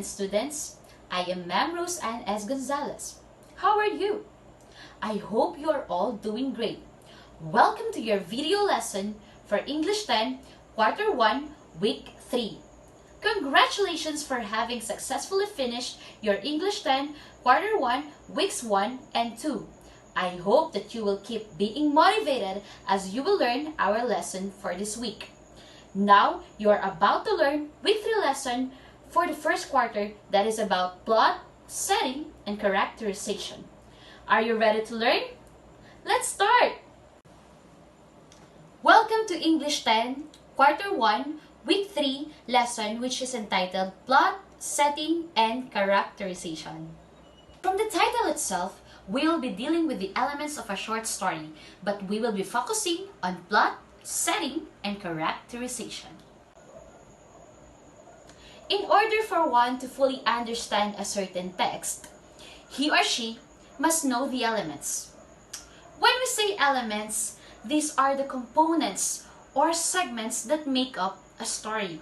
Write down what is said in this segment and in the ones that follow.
10 students. I am Ma'am Rose Ann S. Gonzalez. How are you? I hope you are all doing great. Welcome to your video lesson for English 10, Quarter 1, Week 3. Congratulations for having successfully finished your English 10, Quarter 1, Weeks 1 and 2. I hope that you will keep being motivated as you will learn our lesson for this week. Now, you are about to learn Week 3 lesson for the first quarter that is about plot, setting, and characterization. Are you ready to learn? Let's start! Welcome to English 10, Quarter 1, Week 3 lesson which is entitled Plot, Setting, and Characterization. From the title itself, we will be dealing with the elements of a short story, but we will be focusing on plot, setting, and characterization. In order for one to fully understand a certain text, he or she must know the elements. When we say elements, these are the components or segments that make up a story.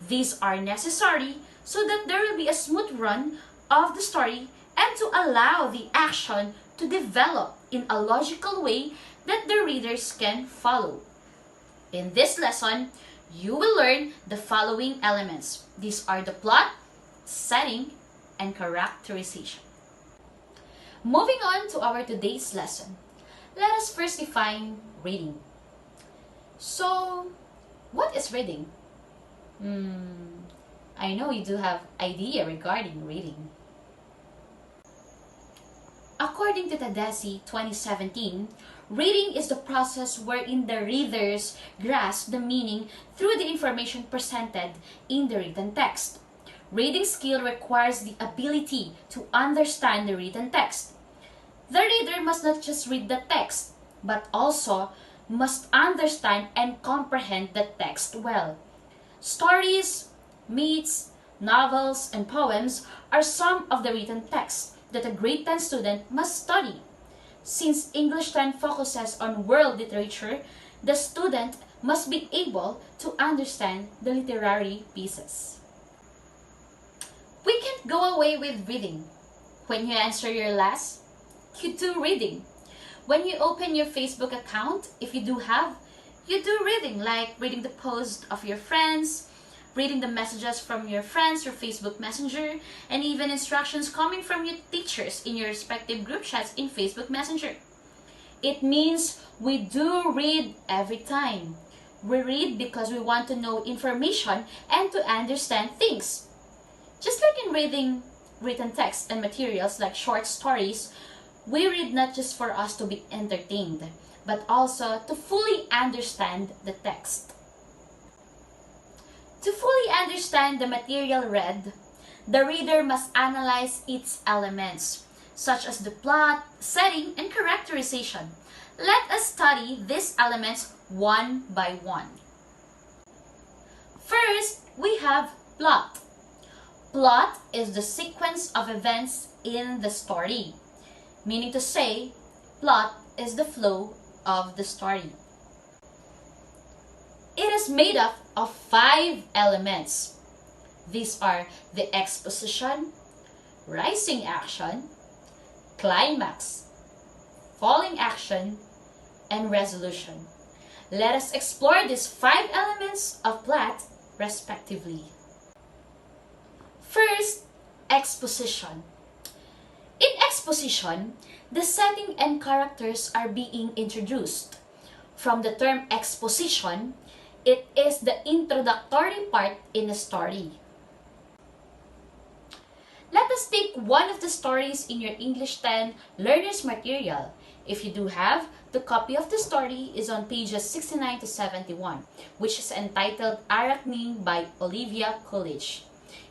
These are necessary so that there will be a smooth run of the story and to allow the action to develop in a logical way that the readers can follow. In this lesson, you will learn the following elements. These are the plot, setting, and characterization. Moving on to our today's lesson, let us first define reading. So, what is reading? I know you do have idea regarding reading. According to Tadesse 2017, reading is the process wherein the readers grasp the meaning through the information presented in the written text. Reading skill requires the ability to understand the written text. The reader must not just read the text, but also must understand and comprehend the text well. Stories, myths, novels, and poems are some of the written texts that a grade 10 student must study. Since English 10 focuses on world literature, the student must be able to understand the literary pieces. We can't go away with reading. When you answer your last, you do reading. When you open your Facebook account, if you do have, you do reading, like reading the post of your friends, reading the messages from your friends through Facebook Messenger, and even instructions coming from your teachers in your respective group chats in Facebook Messenger. It means we do read every time. We read because we want to know information and to understand things. Just like in reading written text and materials like short stories, we read not just for us to be entertained, but also to fully understand the text. To fully understand the material read, the reader must analyze its elements, such as the plot, setting, and characterization. Let us study these elements one by one. First, we have plot. Plot is the sequence of events in the story, meaning to say, plot is the flow of the story. It is made up of 5 elements. These are the exposition, rising action, climax, falling action, and resolution. Let us explore these 5 elements of plot respectively. First, exposition. In exposition, the setting and characters are being introduced. From the term exposition, it is the introductory part in a story. Let us take one of the stories in your English 10 learner's material. If you do have, the copy of the story is on pages 69 to 71, which is entitled Arachne by Olivia Coolidge.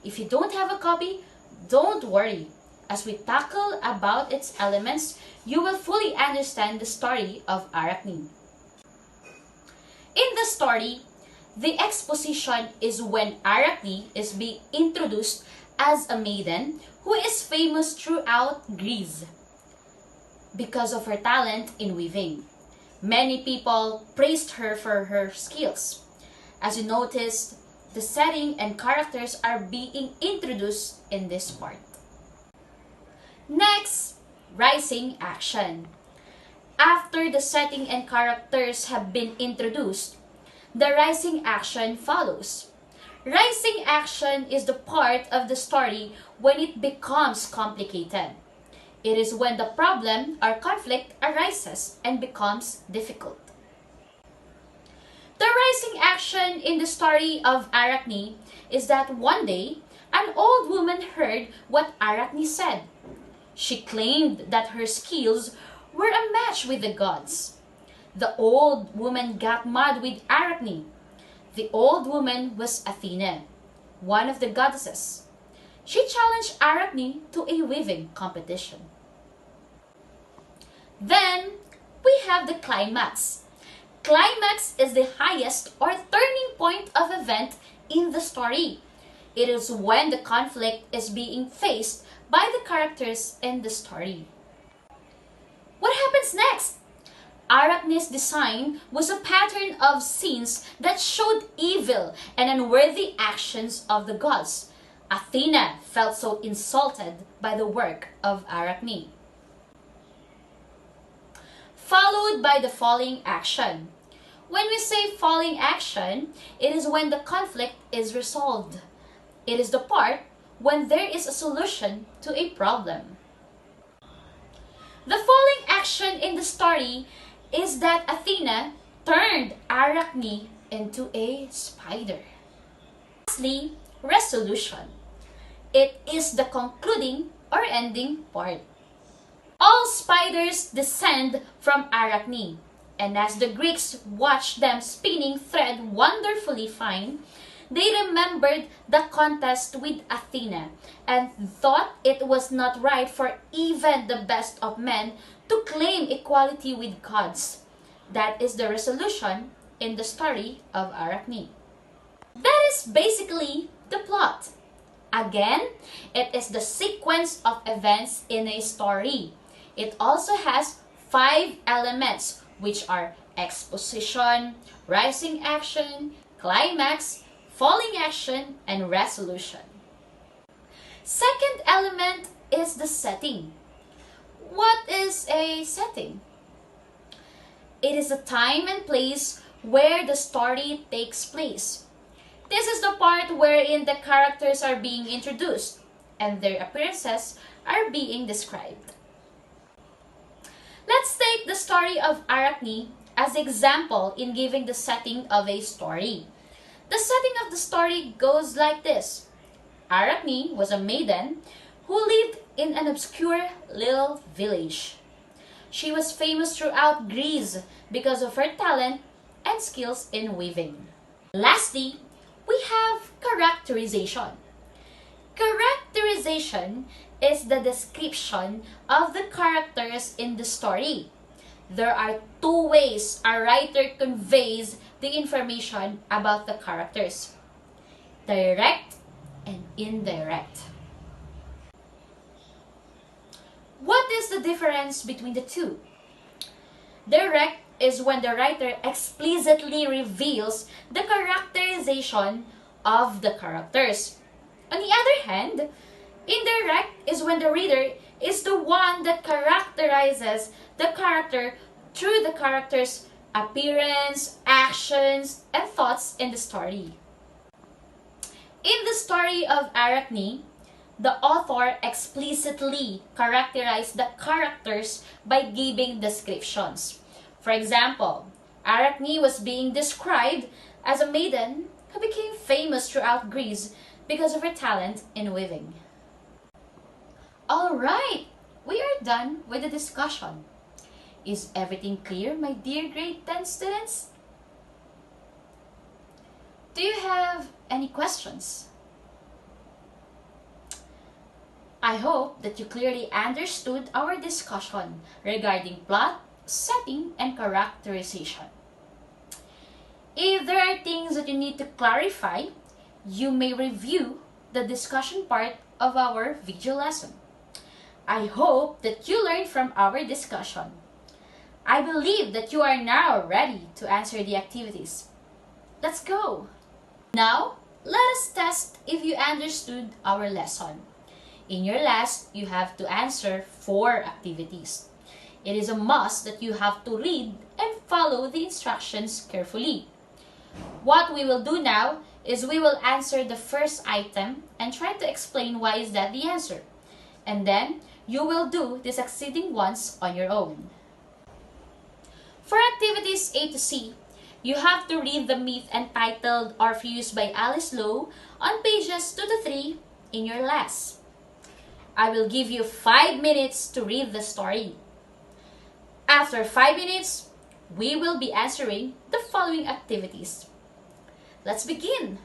If you don't have a copy, don't worry. As we tackle about its elements, you will fully understand the story of Arachne. In the story, the exposition is when Arachne is being introduced as a maiden who is famous throughout Greece because of her talent in weaving. Many people praised her for her skills. As you noticed, the setting and characters are being introduced in this part. Next, rising action. After the setting and characters have been introduced, the rising action follows. Rising action is the part of the story when it becomes complicated. It is when the problem or conflict arises and becomes difficult. The rising action in the story of Arachne is that one day, an old woman heard what Arachne said. She claimed that her skills were a match with the gods. The old woman got mad with Arachne. The old woman was Athena, one of the goddesses. She challenged Arachne to a weaving competition. Then, we have the climax. Climax is the highest or turning point of event in the story. It is when the conflict is being faced by the characters in the story. What happens next? Arachne's design was a pattern of scenes that showed evil and unworthy actions of the gods. Athena felt so insulted by the work of Arachne. Followed by the falling action. When we say falling action, it is when the conflict is resolved. It is the part when there is a solution to a problem. The falling action in the story is that Athena turned Arachne into a spider. Lastly, resolution. It is the concluding or ending part. All spiders descend from Arachne, and as the Greeks watched them spinning thread wonderfully fine, they remembered the contest with Athena and thought it was not right for even the best of men to claim equality with gods. That is the resolution in the story of Arachne. That is basically the plot. Again, it is the sequence of events in a story. It also has 5 elements, which are exposition, rising action, climax, falling action, and resolution. Second element is the setting. What is a setting? It is a time and place where the story takes place. This is the part wherein the characters are being introduced and their appearances are being described. Let's take the story of Arachne as example in giving the setting of a story. The setting of the story goes like this. Arachne was a maiden who lived in an obscure little village. She was famous throughout Greece because of her talent and skills in weaving. Lastly, we have characterization. Characterization is the description of the characters in the story. There are 2 ways a writer conveys the information about the characters: direct and indirect. What is the difference between the two? Direct is when the writer explicitly reveals the characterization of the characters. On the other hand, indirect is when the reader is the one that characterizes the character through the character's appearance, actions, and thoughts in the story. In the story of Arachne, the author explicitly characterized the characters by giving descriptions. For example, Arachne was being described as a maiden who became famous throughout Greece because of her talent in weaving. Alright, we are done with the discussion. Is everything clear, my dear grade 10 students? Do you have any questions? I hope that you clearly understood our discussion regarding plot, setting, and characterization. If there are things that you need to clarify, you may review the discussion part of our video lesson. I hope that you learned from our discussion. I believe that you are now ready to answer the activities. Let's go! Now, let us test if you understood our lesson. In your last, you have to answer 4 activities. It is a must that you have to read and follow the instructions carefully. What we will do now is we will answer the first item and try to explain why is that the answer. And then, you will do the succeeding ones on your own. For activities A to C, you have to read the myth entitled Orpheus by Alice Lowe on pages 2 to 3 in your last. I will give you 5 minutes to read the story. After 5 minutes, we will be answering the following activities. Let's begin!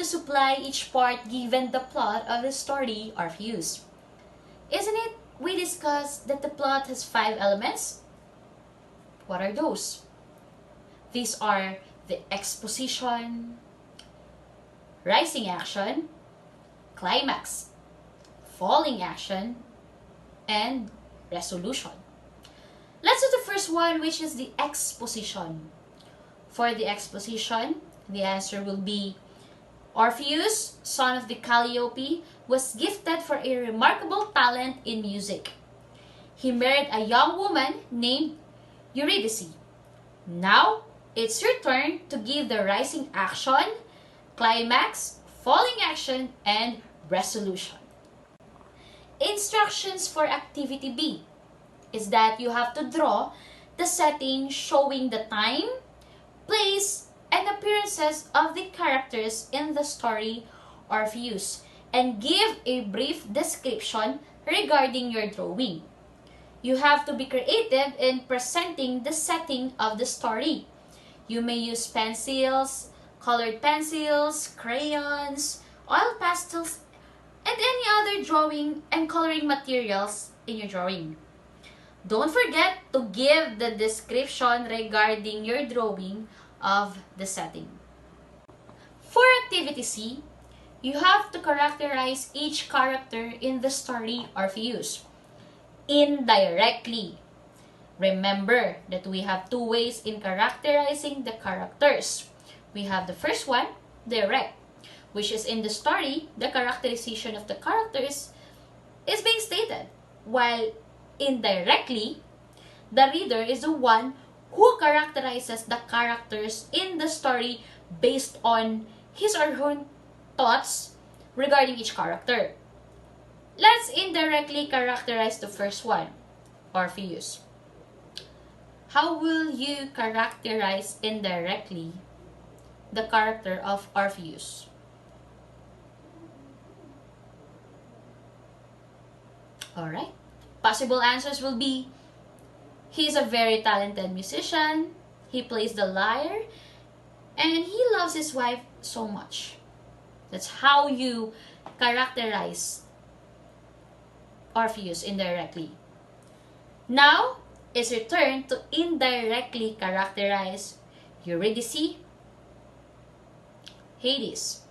supply each part given the plot of the story or views. Isn't it? We discussed that the plot has 5 elements. What are those? These are the exposition, rising action, climax, falling action, and resolution. Let's do the first one, which is the exposition. For the exposition, the answer will be Orpheus, son of the Calliope, was gifted for a remarkable talent in music. He married a young woman named Eurydice. Now, it's your turn to give the rising action, climax, falling action, and resolution. Instructions for activity B is that you have to draw the setting showing the time, place, and appearances of the characters in the story or views, and give a brief description regarding your drawing. You have to be creative in presenting the setting of the story. You may use pencils, colored pencils, crayons, oil pastels, and any other drawing and coloring materials in your drawing. Don't forget to give the description regarding your drawing of the setting. For activity C, you have to characterize each character in the story or views indirectly. Remember that we have 2 ways in characterizing the characters. We have the first one, direct, which is in the story, the characterization of the characters is being stated, while indirectly, the reader is the one who characterizes the characters in the story based on his or her thoughts regarding each character. Let's indirectly characterize the first one, Orpheus. How will you characterize indirectly the character of Orpheus? Alright. Possible answers will be, he is a very talented musician, he plays the lyre, and he loves his wife so much. That's how you characterize Orpheus indirectly. Now, it's your turn to indirectly characterize Eurydice, Hades,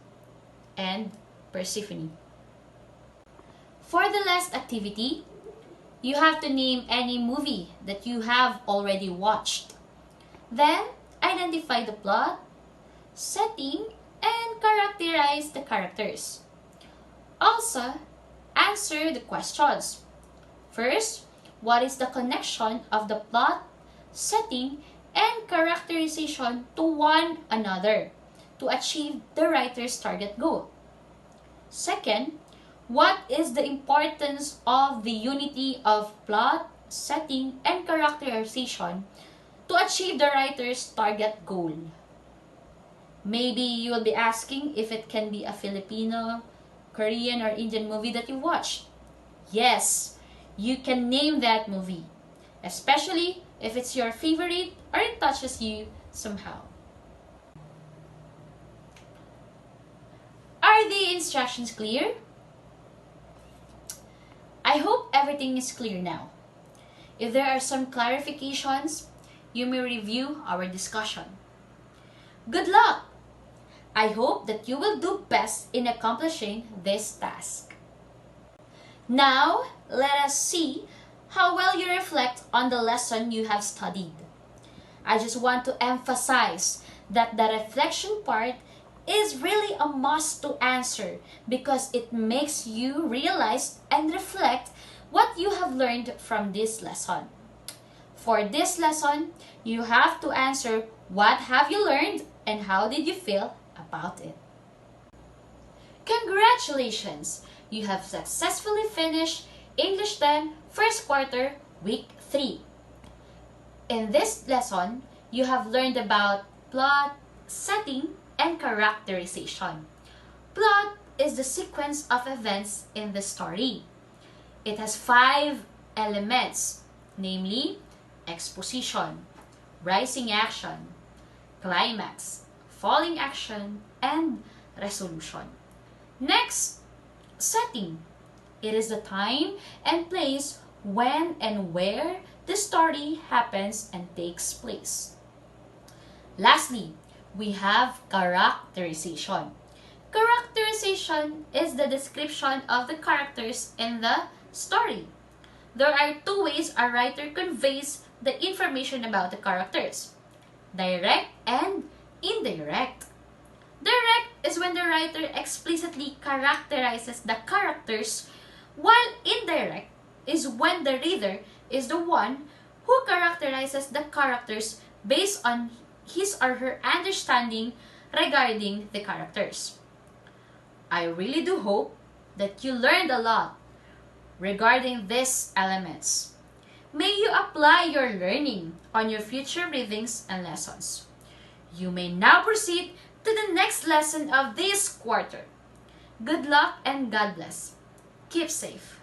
and Persephone. For the last activity, you have to name any movie that you have already watched. Then, identify the plot, setting, and characterize the characters. Also, answer the questions. First, what is the connection of the plot, setting, and characterization to one another to achieve the writer's target goal? Second, what is the importance of the unity of plot, setting, and characterization to achieve the writer's target goal? Maybe you will be asking if it can be a Filipino, Korean, or Indian movie that you watched. Yes, you can name that movie, especially if it's your favorite or it touches you somehow. Are the instructions clear? I hope everything is clear now. If there are some clarifications, you may review our discussion. Good luck! I hope that you will do best in accomplishing this task. Now, let us see how well you reflect on the lesson you have studied. I just want to emphasize that the reflection part is really a must to answer because it makes you realize and reflect what you have learned from this lesson. For this lesson, you have to answer what have you learned and how did you feel about it. Congratulations! You have successfully finished English 10 First Quarter Week 3. In this lesson, you have learned about plot, setting, and characterization. Plot is the sequence of events in the story. It has 5 elements, namely exposition, rising action, climax, falling action, and resolution. Next, setting. It is the time and place when and where the story happens and takes place. Lastly, we have characterization. Characterization is the description of the characters in the story. There are two ways a writer conveys the information about the characters: direct and indirect. Direct is when the writer explicitly characterizes the characters, while indirect is when the reader is the one who characterizes the characters based on his or her understanding regarding the characters. I really do hope that you learned a lot regarding these elements. May you apply your learning on your future readings and lessons. You may now proceed to the next lesson of this quarter. Good luck and God bless. Keep safe.